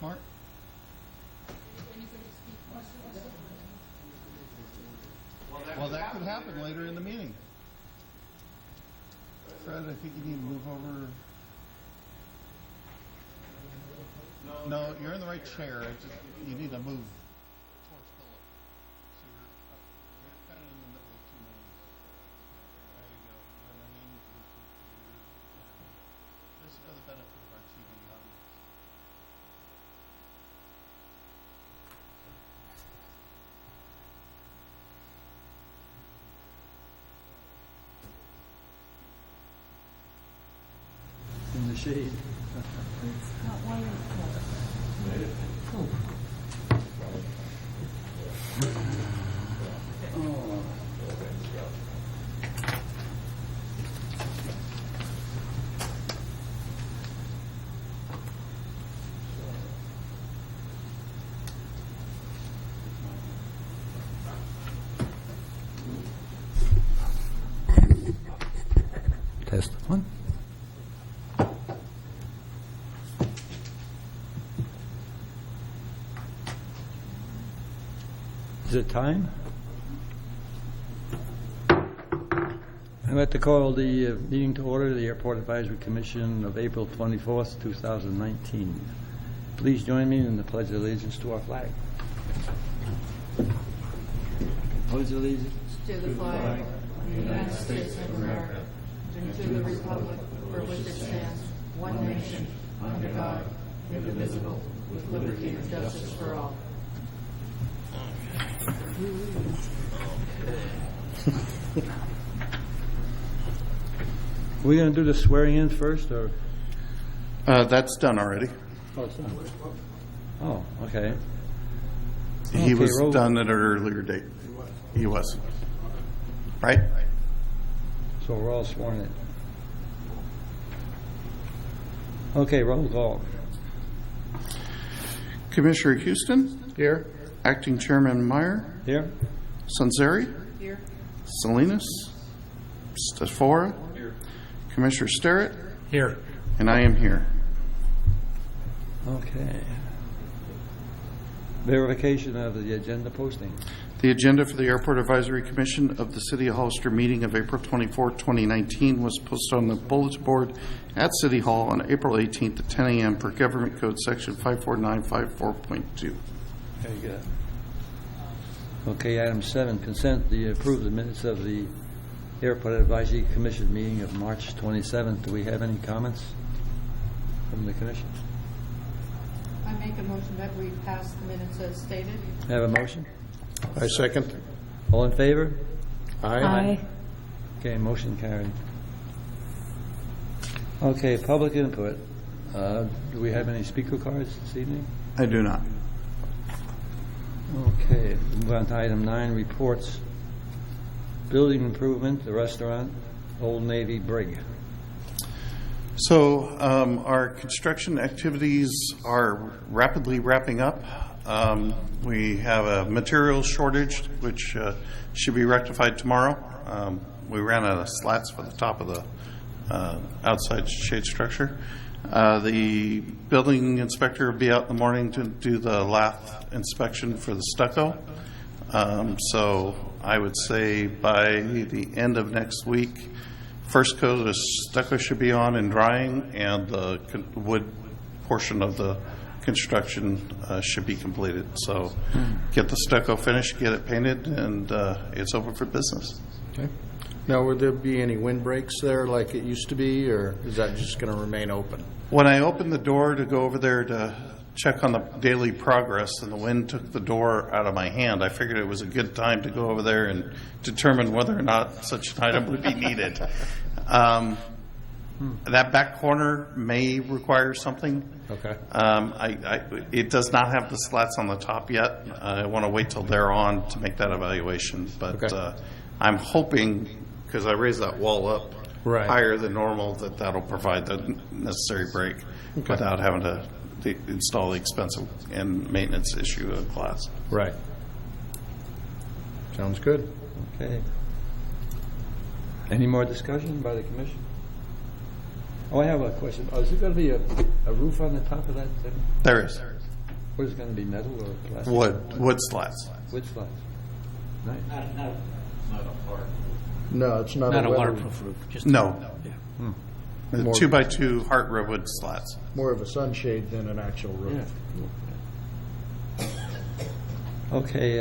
Mark? Well, that could happen later in the meeting. Fred, I think you need to move over. No, you're in the right chair. You need to move towards Philip. So you're kind of in the middle of two names. There you go. And then you need to move to you. This is for the benefit of our TV audience. In the shade. It's not wonderful. Test one. Is it time? I'd like to call the meeting to order, the Airport Advisory Commission of April 24th, 2019. Please join me in the Pledge of Allegiance to our flag. Pledge allegiance To the flag of the United States of America, and to the republic for which it stands, one nation, under God, indivisible, with liberty and justice for all. Are we going to do the swearing in first, or? That's done already. Oh, it's done. Oh, okay. He was roll. done at an earlier date. He was. Right? So we're all sworn in. Okay, roll call. Commissioner Houston? Here. Acting Chairman Meyer? Here? Sanzeri? Here. Salinas? Stafora? Here. Commissioner Sterrett? Here. And I am here. Okay. Verification of the agenda posting. The agenda for the Airport Advisory Commission of the City of Hollister meeting of April 24, 2019 was posted on the bulletin board at City Hall on April 18th at 10 a.m. per Government Code Section 54954.2. Very good. Okay, item 7, consent to approve the minutes of the Airport Advisory Commission meeting of March 27th. Do we have any comments from the Commission? I make a motion that we pass the minutes as stated. Have a motion? I second. All in favor? Aye. Okay, motion carried. Okay, public input. Do we have any speaker cards this evening? I do not. Okay, move on to item 9, reports. Building improvement, the restaurant, Old Navy Brig. So our construction activities are rapidly wrapping up. We have a materials shortage, which should be rectified tomorrow. We ran out of slats for the top of the outside shade structure. The building inspector will be out in the morning to do the lath inspection for the stucco. So I would say by the end of next week, first coat of stucco should be on and drying, and the wood portion of the construction should be completed. So get the stucco finished, get it painted, and it's open for business. Okay. Now, would there be any windbreaks there like it used to be, or is that just going to remain open? When I opened the door to go over there to check on the daily progress, and the wind took the door out of my hand, I figured it was a good time to go over there and determine whether or not such an item would be needed. That back corner may require something. Okay. It does not have the slats on the top yet. I want to wait till they're on to make that evaluation. But Okay. I'm hoping, because I raised that wall up Right. higher than normal, that'll provide the necessary break without having to install the expensive and maintenance issue of glass. Right. Sounds good. Okay. Any more discussion by the Commission? Oh, I have a question. Oh, is there going to be a roof on the top of that thing? There is. What is it going to be, metal or plastic? Wood slats. Wood slats. Nice. No, it's not, Not a a weather, waterproof roof, just. No. Yeah. The More- 2x2 heart redwood slats. more of a sunshade than an actual roof. Okay,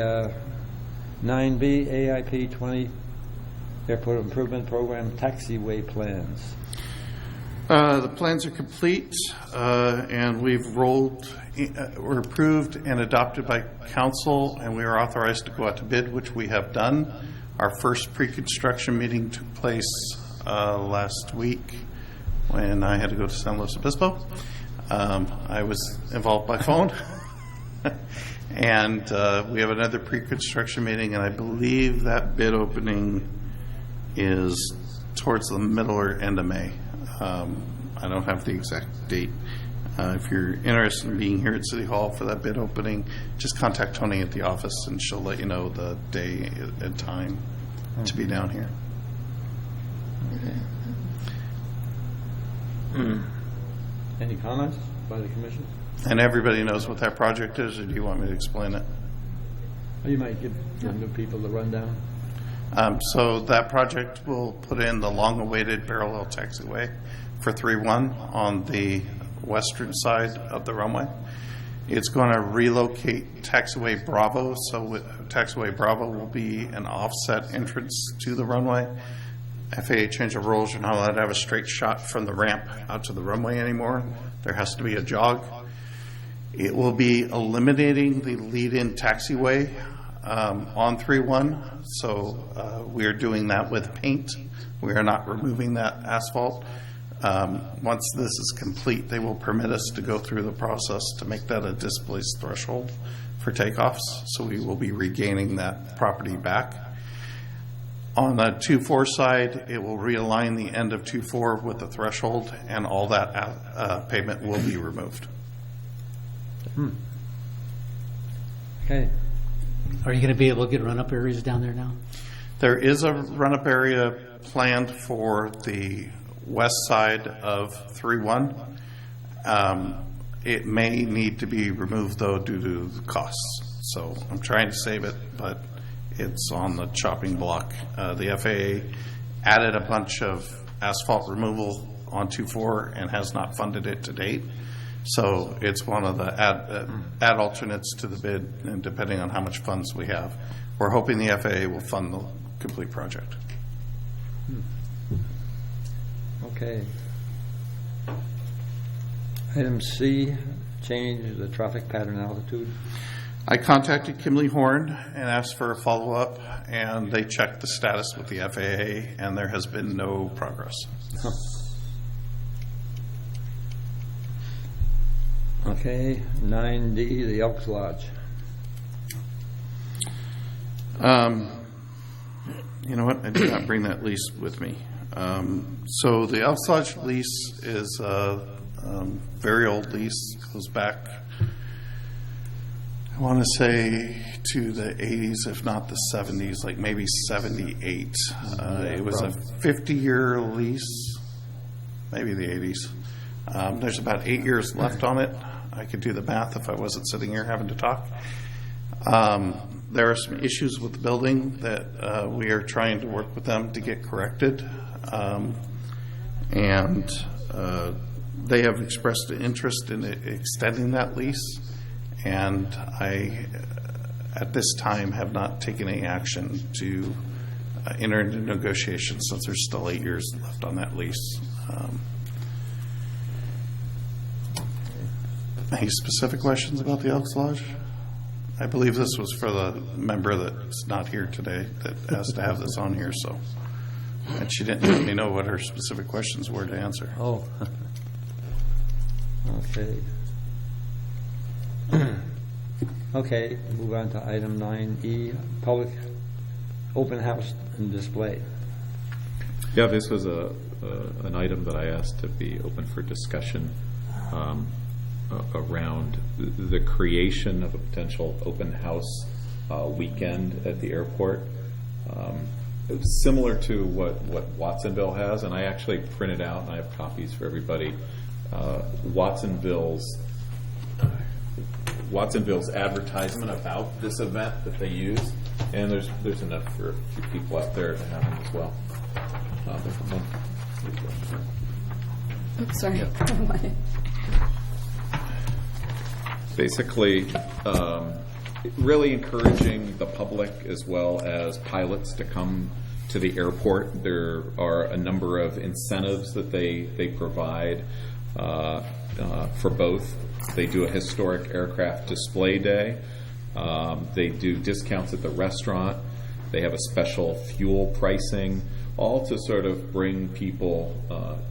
9B, AIP 20, Airport Improvement Program, taxiway plans. The plans are complete, and were approved and adopted by council, and we are authorized to go out to bid, which we have done. Our first pre-construction meeting took place last week when I had to go to San Luis Obispo. I was involved by phone. And we have another pre-construction meeting, and I believe that bid opening is towards the middle or end of May. I don't have the exact date. If you're interested in being here at City Hall for that bid opening, just contact Tony at the office, and she'll let you know the day and time to be down here. Any comments by the commission? And everybody knows what that project is, or do you want me to explain it? Or you might give the new people the rundown. So that project will put in the long-awaited parallel taxiway for 3-1 on the western side of the runway. It's going to relocate taxiway Bravo, so taxiway Bravo will be an offset entrance to the runway. FAA change of rules, you're not allowed to have a straight shot from the ramp out to the runway anymore. There has to be a jog. It will be eliminating the lead-in taxiway on 3-1, so we are doing that with paint. We are not removing that asphalt. Once this is complete, they will permit us to go through the process to make that a displaced threshold for takeoffs, so we will be regaining that property back. On the 2-4 side, it will realign the end of 2-4 with the threshold, and all that pavement will be removed. Okay. Are you going to be able to get run-up areas down there now? There is a run-up area planned for the west side of 3-1. It may need to be removed, though, due to the costs. So I'm trying to save it, but it's on the chopping block. The FAA added a bunch of asphalt removal on 2-4 and has not funded it to date. So it's one of the add alternates to the bid, and depending on how much funds we have. We're hoping the FAA will fund the complete project. Okay. Item C, change the traffic pattern altitude. I contacted Kimley Horn and asked for a follow-up, and they checked the status with the FAA, and there has been no progress. Okay, 9D, the Elks Lodge. You know what? I did not bring that lease with me. So the Elks Lodge lease is a very old lease. It goes back, I want to say, to the 80s, if not the 70s, like maybe 78. It was a 50-year lease, maybe the 80s. There's about 8 years left on it. I could do the math if I wasn't sitting here having to talk. There are some issues with the building that we are trying to work with them to get corrected. And they have expressed an interest in extending that lease. And I, at this time, have not taken any action to enter into negotiations since there's still 8 years left on that lease. Any specific questions about the Elks Lodge? I believe this was for the member that's not here today that asked to have this on here, so. And she didn't let me know what her specific questions were to answer. Oh. Okay. Okay, move on to item 9E, public open house and display. Yeah, this was an item that I asked to be open for discussion around the creation of a potential open house weekend at the airport. It's similar to what Watsonville has, and I actually printed out, and I have copies for everybody, Watsonville's Watsonville's advertisement about this event that they use, and there's enough for a few people out there to have them as well. Oops, sorry. Basically, really encouraging the public as well as pilots to come to the airport. There are a number of incentives that they provide for both. They do a historic aircraft display day. They do discounts at the restaurant. They have a special fuel pricing, all to sort of bring people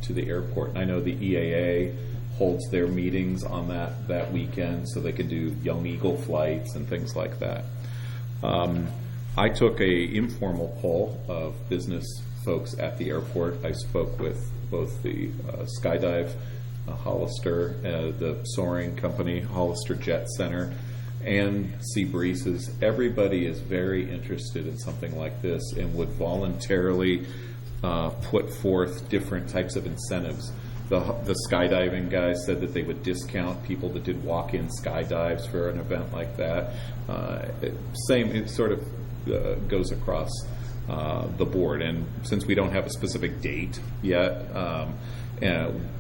to the airport. And I know the EAA holds their meetings on that weekend, so they can do Young Eagle flights and things like that. I took a informal poll of business folks at the airport. I spoke with both the Skydive Hollister, the soaring company, Hollister Jet Center, and Seabreezes. Everybody is very interested in something like this and would voluntarily put forth different types of incentives. The skydiving guys said that they would discount people that did walk-in skydives for an event like that. It sort of goes across the board. And since we don't have a specific date yet,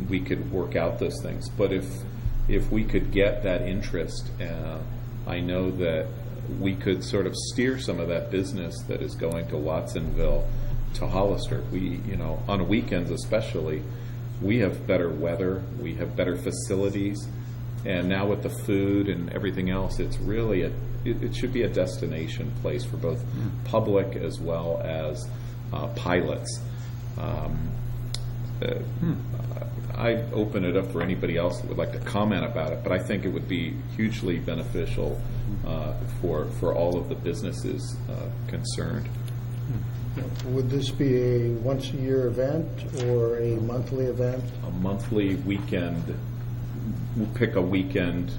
we could work out those things. But if we could get that interest, I know that we could sort of steer some of that business that is going to Watsonville to Hollister. We, on weekends especially, we have better weather, we have better facilities, and now with the food and everything else, it's really it should be a destination place for both public as well as pilots. I open it up for anybody else that would like to comment about it, but I think it would be hugely beneficial for all of the businesses concerned. Would this be a once-a-year event or a monthly event? A monthly weekend. We'll pick a weekend,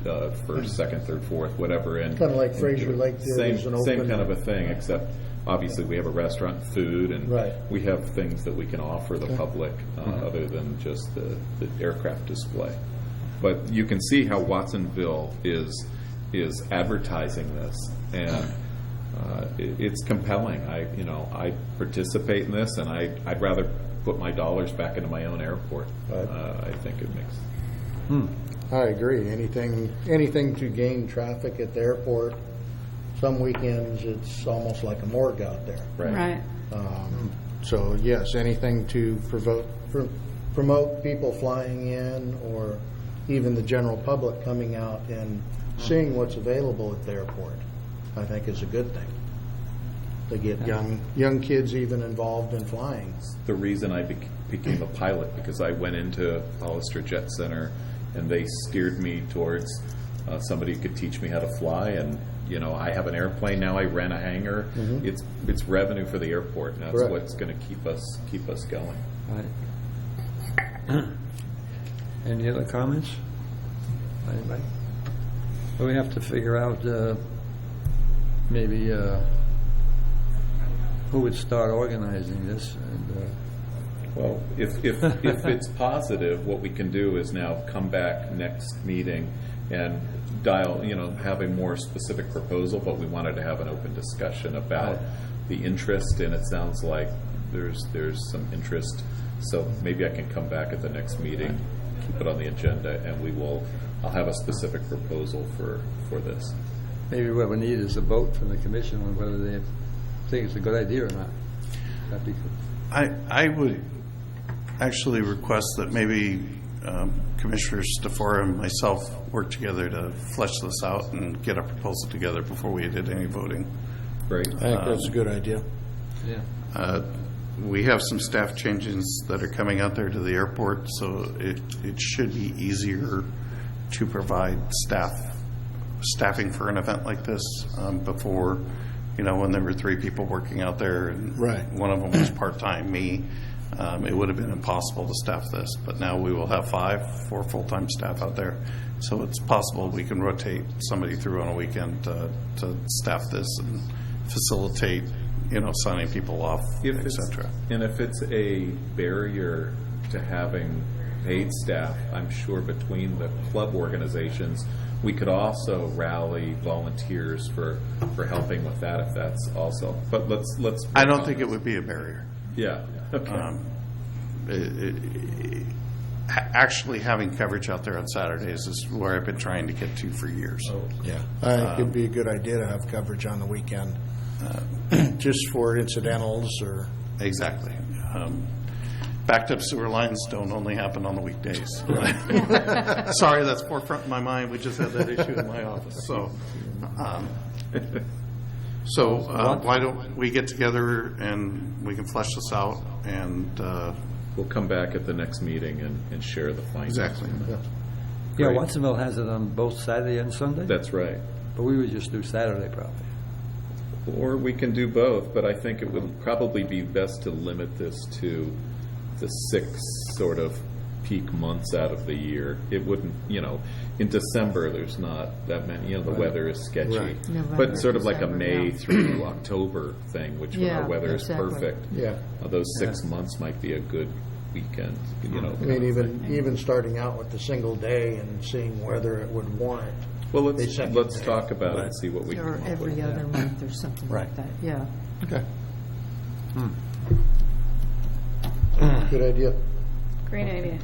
first, second, third, fourth, whatever. And kind of like Fraser Lake did as an open. Same kind of a thing, except obviously we have a restaurant, food, and right. We have things that we can offer the public other than just the aircraft display. But you can see how Watsonville is advertising this, and it's compelling. I participate in this, and I'd rather put my dollars back into my own airport. Right. I think it makes. I agree. Anything to gain traffic at the airport. Some weekends it's almost like a morgue out there. Right. So yes, anything to promote people flying in, or even the general public coming out and seeing what's available at the airport, I think is a good thing. They get young kids even involved in flying. The reason I became a pilot, because I went into Hollister Jet Center and they steered me towards somebody who could teach me how to fly, and I have an airplane now. I rent a hangar. It's revenue for the airport, and that's Correct. what's going to keep us going. Right. Any other comments? Anybody? Well, we have to figure out maybe who would start organizing this. And, well, if it's positive, what we can do is now come back next meeting and have a more specific proposal, but we wanted to have an open discussion about the interest, and it sounds like there's some interest. So maybe I can come back at the next meeting, keep it on the agenda, and I'll have a specific proposal for this. maybe what we need is a vote from the commission on whether they think it's a good idea or not. That'd be good. I would actually request that maybe Commissioner Stafora and myself work together to flesh this out and get a proposal together before we did any voting. Great. I think that's a good idea. Yeah. We have some staff changes that are coming out there to the airport, so it should be easier to provide staffing for an event like this. Before, when there were 3 people working out there, and Right. one of them was part-time, me, it would have been impossible to staff this. But now we will have 4 full-time staff out there, so it's possible we can rotate somebody through on a weekend to staff this and facilitate signing people off, etc. And if it's a barrier to having paid staff, I'm sure between the club organizations, We could also rally volunteers for helping with that if that's also. But let's. I don't think it would be a barrier. Yeah. Okay. Actually having coverage out there on Saturdays is where I've been trying to get to for years. Yeah, I think it'd be a good idea to have coverage on the weekend, just for incidentals or. Exactly. Backed up sewer lines don't only happen on the weekdays. Sorry, that's forefront in my mind. We just had that issue in my office. So why don't we get together and we can flesh this out and. We'll come back at the next meeting and share the findings. Exactly. Yeah. Yeah, Great. Watsonville has it on both Saturday and Sunday. That's right. But we would just do Saturday probably. Or we can do both, but I think it would probably be best to limit this to the 6 sort of peak months out of the year. It wouldn't, in December there's not that many, the weather is sketchy. Right. November, But sort of like a December, May yeah. through October thing, which when Yeah, our weather exactly. is perfect. Yeah. Those 6 months might be a good weekend, I mean, even starting out with the single day and seeing whether it would warrant. Well, a second let's day. talk about it and see what we can Or come up every with. other month or something like Right. that, yeah. Okay. Good idea. Great idea.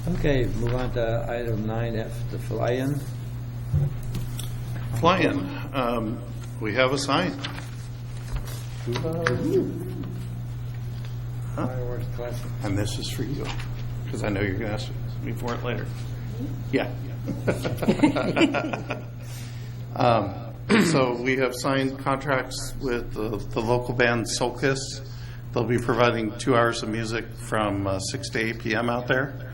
Okay, move on to item 9F, the fly-in. Fly-in. We have a sign. Fireworks Classic. And this is for you, because I know you're going to ask me for it later. Yeah. So we have signed contracts with the local band Soul Kiss. They'll be providing 2 hours of music from 6 to 8 p.m. out there.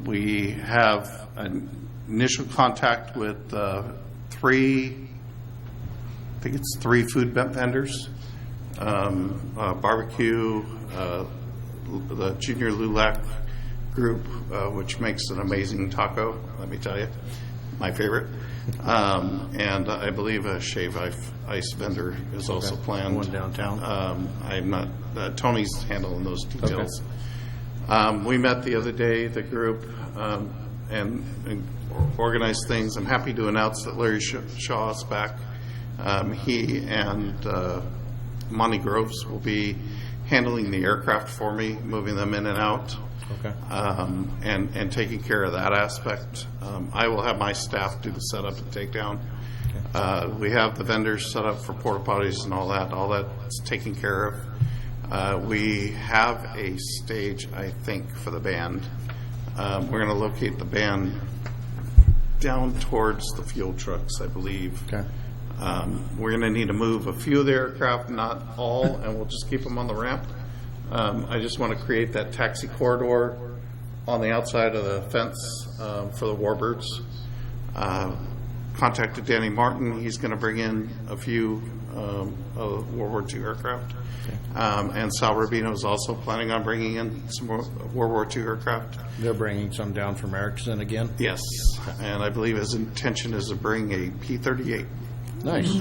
We have an initial contact with 3 food vendors. Barbecue, the Junior Lulac group, which makes an amazing taco, let me tell you, my favorite. And I believe a shave ice vendor is also planned. One downtown. I'm not, Tony's handling those details. We met the other day, the group, and organized things. I'm happy to announce that Larry Shaw is back. He and Monty Groves will be handling the aircraft for me, moving them in and out, Okay. and taking care of that aspect. I will have my staff do the setup and takedown. We have the vendors set up for porta potties and all that. All that's taken care of. We have a stage, I think, for the band. We're going to locate the band down towards the fuel trucks, I believe. Okay. We're going to need to move a few of the aircraft, not all, and we'll just keep them on the ramp. I just want to create that taxi corridor on the outside of the fence for the Warbirds. Contacted Danny Martin. He's going to bring in a few World War II aircraft. And Sal Rubino is also planning on bringing in some more World War II aircraft. They're bringing some down from Erickson again? Yes, and I believe his intention is to bring a P-38. Nice.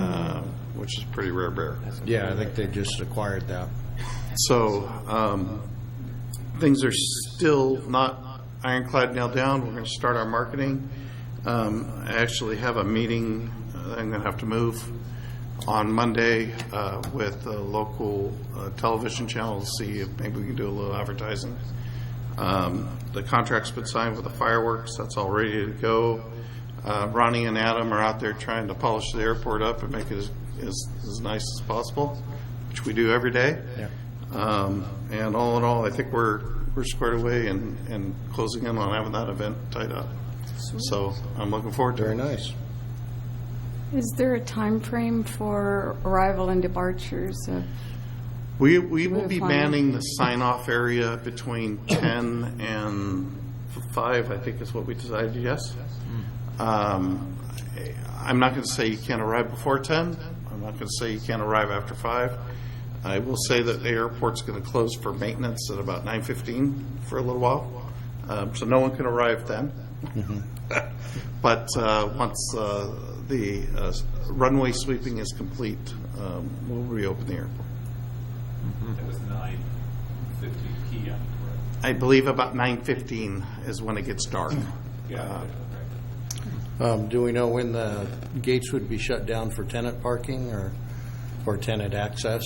Which is pretty rare bear. Yeah, I think they just acquired that. So things are still not ironclad nailed down. We're going to start our marketing. I actually have a meeting that I'm going to have to move on Monday with the local television channel to see if maybe we can do a little advertising. The contract's been signed with the fireworks. That's all ready to go. Ronnie and Adam are out there trying to polish the airport up and make it as nice as possible, which we do every day. Yeah. And all in all, I think we're squared away and closing in on having that event tied up. So I'm looking forward to Very it. nice. Is there a time frame for arrival and departures of? We will be Fine. manning the sign-off area between 10 and 5, I think is what we decided, yes. I'm not going to say you can't arrive before 10. I'm not going to say you can't arrive after 5. I will say that the airport's going to close for maintenance at about 9:15 for a little while. So no one can arrive then. But once the runway sweeping is complete, we'll reopen the airport. It was 9:50 p.m. I believe about 9:15 is when it gets dark. Do we know when the gates would be shut down for tenant parking or tenant access?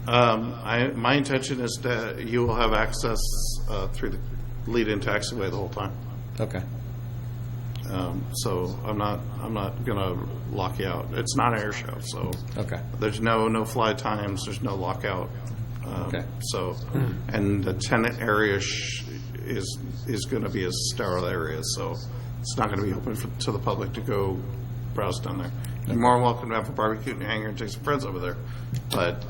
My intention is that you will have access through the lead-in taxiway the whole time. Okay. So I'm not going to lock you out. It's not an air show, so Okay. there's no fly times. There's no lockout. Okay. So, and the tenant area is going to be a sterile area, so it's not going to be open to the public to go browse down there. You're more than welcome to have a barbecue and hang here and take some friends over there, but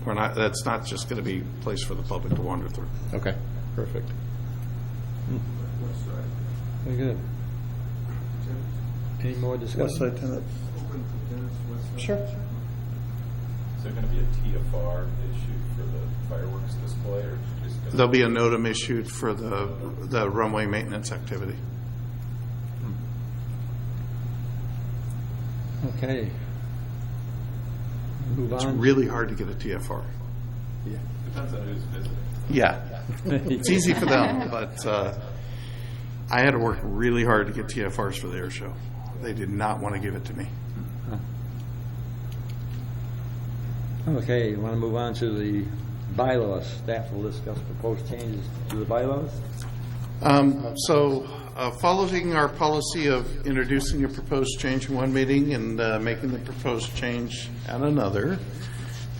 we're not. That's not just going to be a place for the public to wander through. Okay. Perfect. Very good. Any more discussion? tenant. Sure. Is there going to be a TFR issued for the fireworks display, or just gonna... There'll be a NOTAM issued for the runway maintenance activity. Okay. Move It's on. really hard to get a TFR. Depends on who's visiting. Yeah, it's easy for them, but I had to work really hard to get TFRs for the air show. They did not want to give it to me. Okay, you want to move on to the bylaws. Staff will discuss proposed changes to the bylaws. Following our policy of introducing a proposed change in one meeting and making the proposed change at another,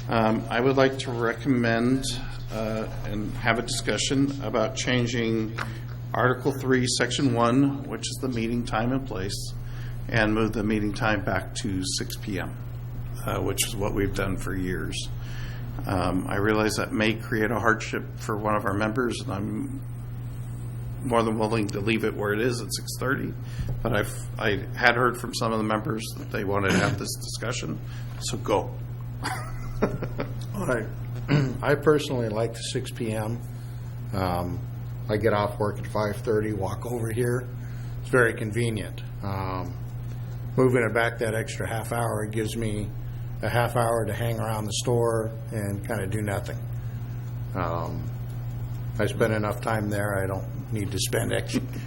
I would like to recommend and have a discussion about changing Article 3, Section 1, which is the meeting time and place, and move the meeting time back to 6 p.m., which is what we've done for years. I realize that may create a hardship for one of our members, and I'm more than willing to leave it where it is at 6:30. But I had heard from some of the members that they wanted to have this discussion, so go. All right. I personally like the 6 p.m. I get off work at 5:30, walk over here. It's very convenient. Moving it back that extra half hour, it gives me a half hour to hang around the store and kind of do nothing. I spend enough time there, I don't need to spend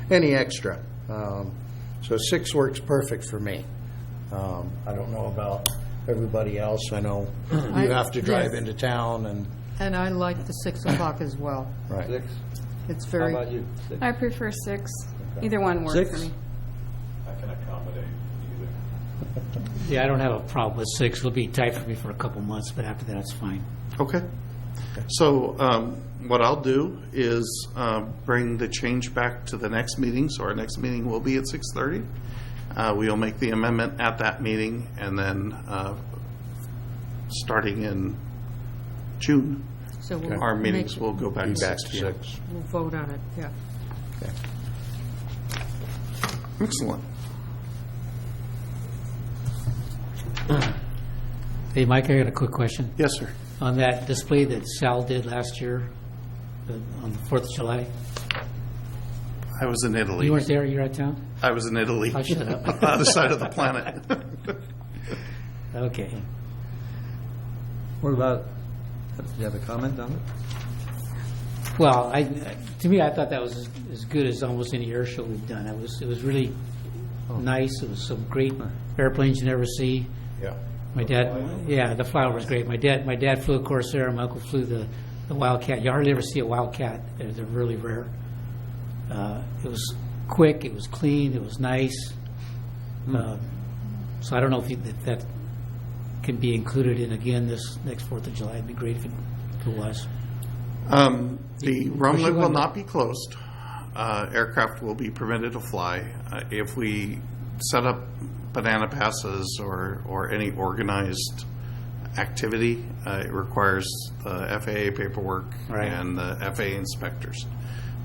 any extra. So 6 works perfect for me. I don't know about everybody else. I know you have to drive Yes. into town And I like the 6 o'clock as well. right. 6? It's How very, about you? 6? I prefer 6. Either one works 6? for me. I can accommodate either. Yeah, I don't have a problem with 6. It'll be tight for me for a couple months, but after that, it's fine. Okay. So what I'll do is bring the change back to the next meeting. So our next meeting will be at 6:30. We'll make the amendment at that meeting, and then starting in June, so our meetings will go back Be to back 6 to p.m. 6. we'll vote on it, yeah. Excellent. Hey, Mike, I got a quick question. Yes, sir. On that display that Sal did last year on the 4th of July, I was in Italy. you weren't there? You were out of town? I was in Italy. Oh, shut up. On the other side of the planet. Okay. What about, do you have a comment on it? Well, to me, I thought that was as good as almost any air show we've done. It was really nice. It was some great airplanes you never see. Yeah. My dad, yeah, the flyover was great. My dad flew a Corsair. My uncle flew the Wildcat. You hardly ever see a Wildcat. They're really rare. It was quick. It was clean. It was nice. So I don't know if that can be included in again this next 4th of July. It'd be great if it was. The runway will not be closed. Aircraft will be permitted to fly. If we set up banana passes or any organized activity, it requires the FAA paperwork Right. and the FAA inspectors.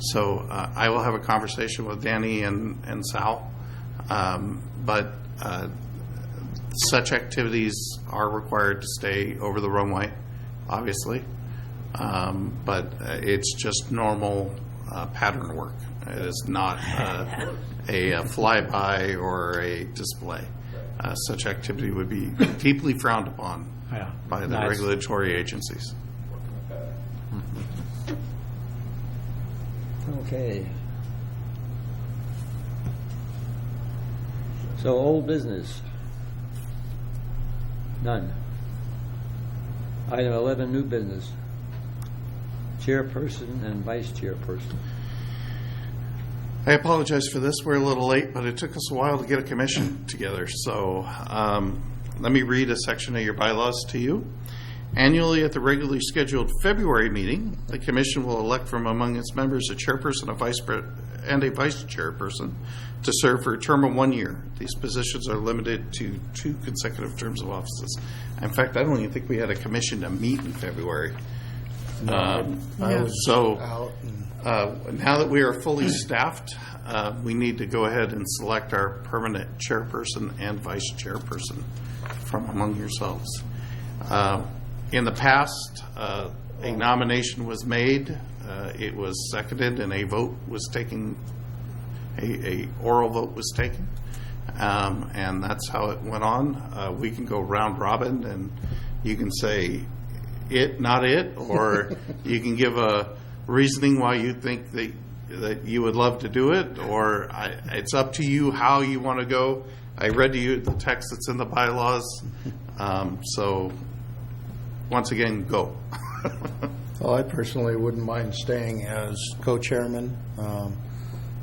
So I will have a conversation with Danny and Sal, but such activities are required to stay over the runway, obviously. But it's just normal pattern work. It is not a flyby or a display. Such activity would be deeply frowned upon Yeah. by the Nice. regulatory agencies. Okay. So old business? None. Item 11, new business. Chairperson and vice chairperson. I apologize for this. We're a little late, but it took us a while to get a commission together. So let me read a section of your bylaws to you. Annually, at the regularly scheduled February meeting, the commission will elect from among its members a chairperson, and a vice chairperson to serve for a term of 1 year. These positions are limited to 2 consecutive terms of offices. In fact, I don't even think we had a commission to meet in February. I was So out and now that we are fully staffed, we need to go ahead and select our permanent chairperson and vice chairperson from among yourselves. In the past, a nomination was made, it was seconded, and a vote was taken, a oral vote was taken, and that's how it went on. We can go round robin, and you can say it, not it, or you can give a reasoning why you think that you would love to do it, or it's up to you how you want to go. I read to you the text that's in the bylaws, so once again, go. Well, I personally wouldn't mind staying as co-chairman.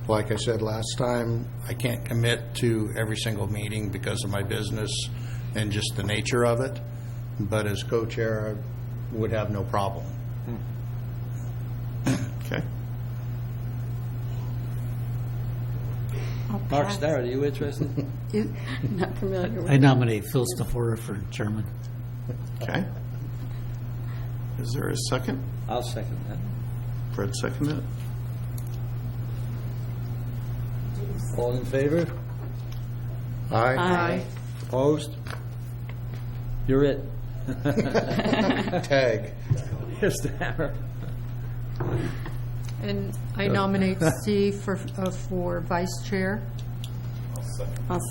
Like I said last time, I can't commit to every single meeting because of my business and just the nature of it. But as co-chair, I would have no problem. Okay. Mark Starrett, are you interested? Not familiar with I nominate Phil Stafora for chairman. Okay. Is there a second? I'll second that. Fred seconded it. All in favor? Aye. Aye. Opposed? You're it. Tag. Here's the hammer. And I nominate Steve for vice chair. I'll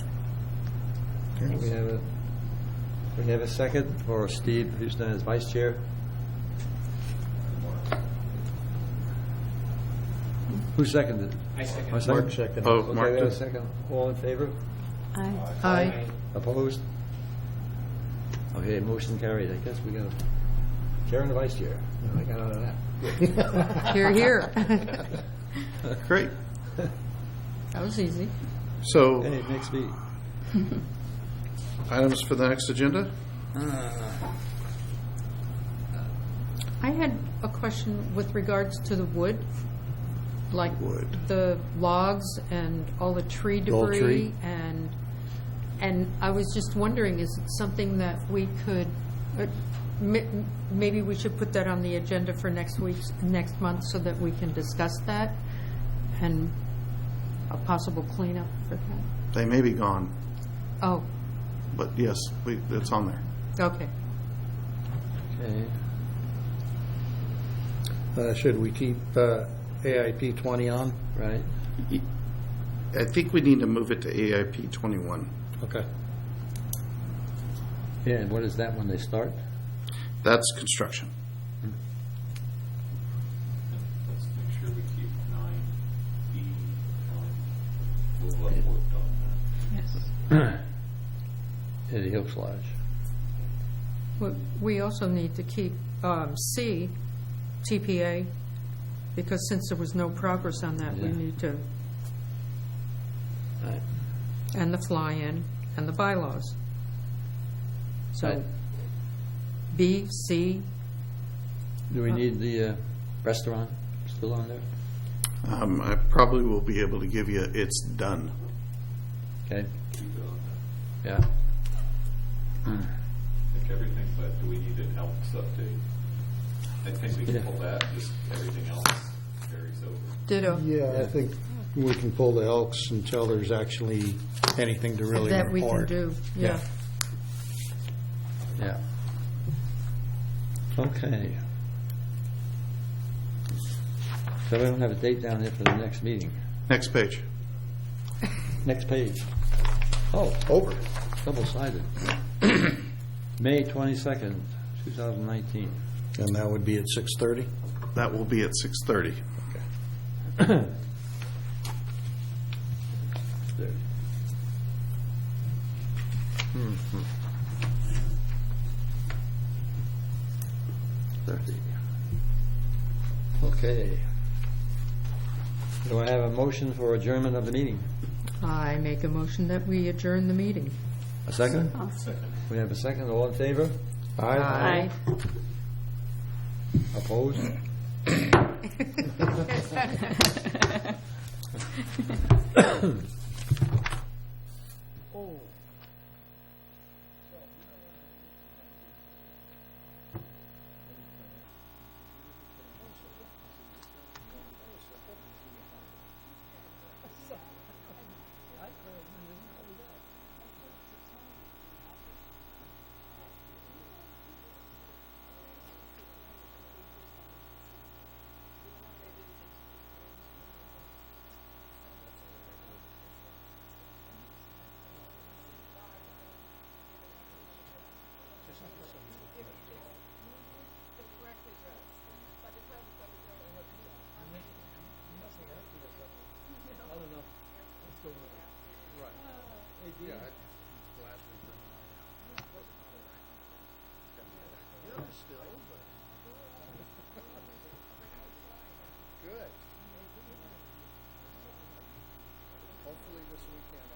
We have a second for Steve Houston as vice chair. Who seconded? I seconded. Mark second. Oh, Okay, Mark we have a did. second. All in favor? Aye. Aye. Opposed? Okay, motion carried. I guess we got chair and the vice chair. I got out of that. Here, here. Great. That was easy. So, Okay, next meeting. items for the next agenda? I had a question with regards to the wood, like Wood. the logs and all the tree Old debris, tree. and I was just wondering, is it something that we could, maybe we should put that on the agenda for next month so that we can discuss that and a possible cleanup for that? They may be gone, Oh, but yes, it's on there. okay. Okay, Should we keep AIP 20 on? right. I think we need to move it to AIP 21. Okay. Yeah, and what is that when they start? That's construction. Let's make sure we keep 9E on. We'll let work on that. Yes. Eddie Hills Lodge. We also need to keep C, TPA, because since there was no progress on that, we Yeah. need to, Right. and the fly-in, and the bylaws. So, Right. B, C, Do we need the restaurant still on there? I probably will be able to give you, it's done. Okay, Keep it on yeah. there. I think everything, but do we need an Elks update? I think we can Yeah. pull that, just everything else carries over. ditto. Yeah, I think we can pull the Elks until there's actually anything to really That we can report. do, yeah. Yeah. Okay. So we don't have a date down here for the next meeting. Next page. Next page. Oh, Over. double-sided. May 22nd, 2019. And that would be at 6:30? That will be at 6:30. Okay. Do I have a motion for adjournment of the meeting? I make a motion that we adjourn the meeting. A second? Second. We have a second. All in favor? Aye. Opposed? Good. Hopefully this weekend